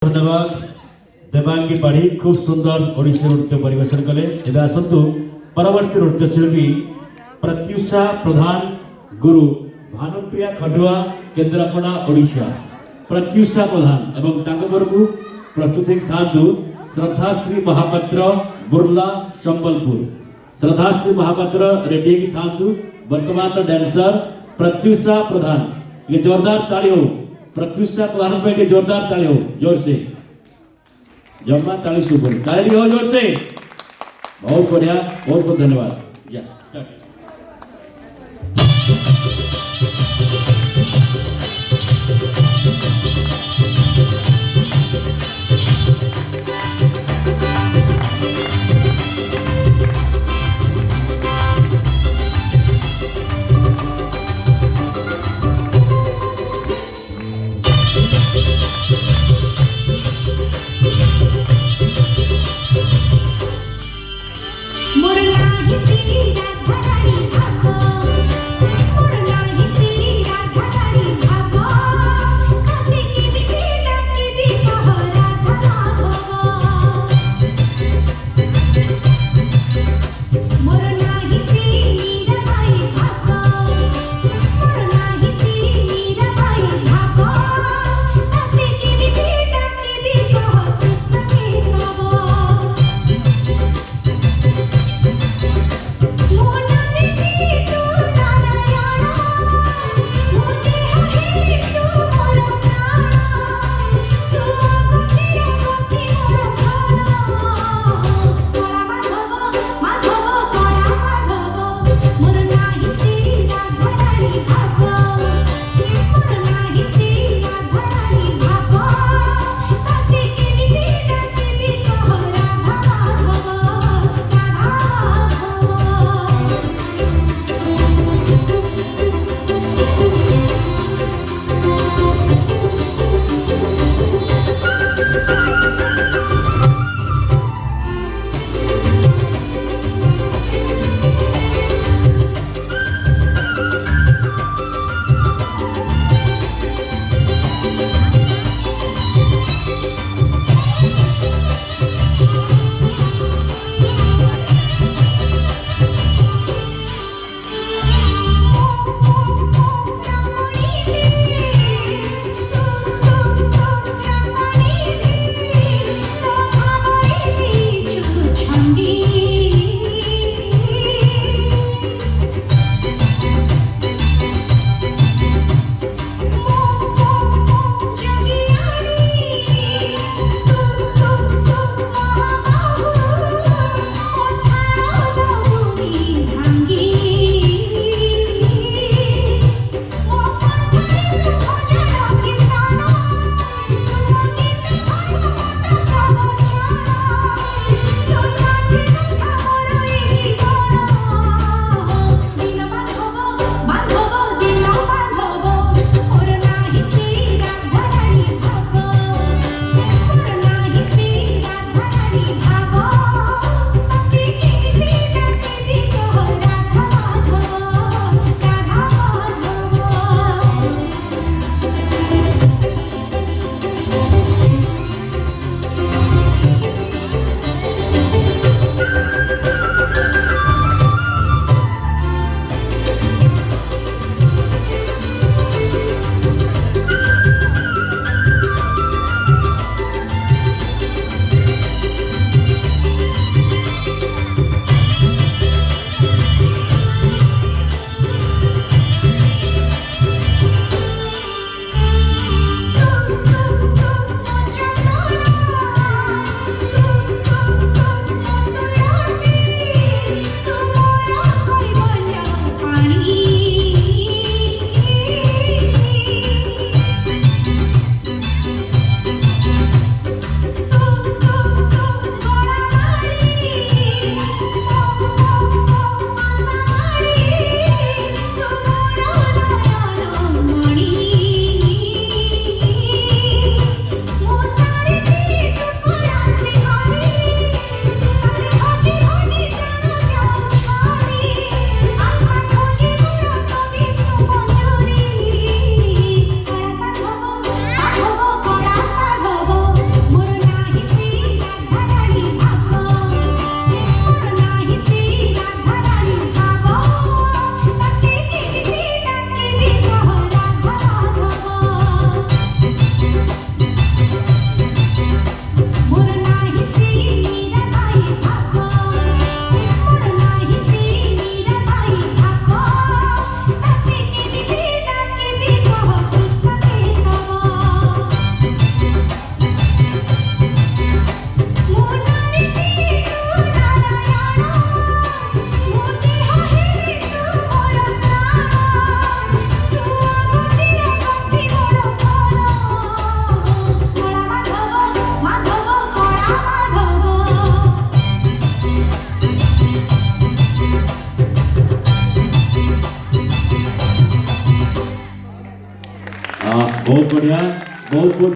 धन्यवाद देवांगी पाढ़ी खूब सुंदर ओडिसी नृत्य परिवेशन कले। एबे आसतु परवर्ती नृत्यशिल्पी प्रत्युषा प्रधान गुरु भानुप्रिया खडुआ केन्द्रापड़ा ओडिशा प्रत्युषा प्रधान एवं तांगबरकु प्रस्तुति थांतु श्रद्धाश्री महापात्र बुर्ला संबलपुर। श्रद्धाश्री महापात्र रेडी की थांतु वर्तमान डांसर प्रत्युषा प्रधान। ये जोरदार ताली हो प्रत्युषा प्रधान पे जोरदार ताली हो जोर से जम्मा ताली सुपर ताली हो जोर से। बहुत बढ़िया बहुत बहुत धन्यवाद। मोरा ही सेही radharani भाको मोरा बढ़िया बहुत बहुत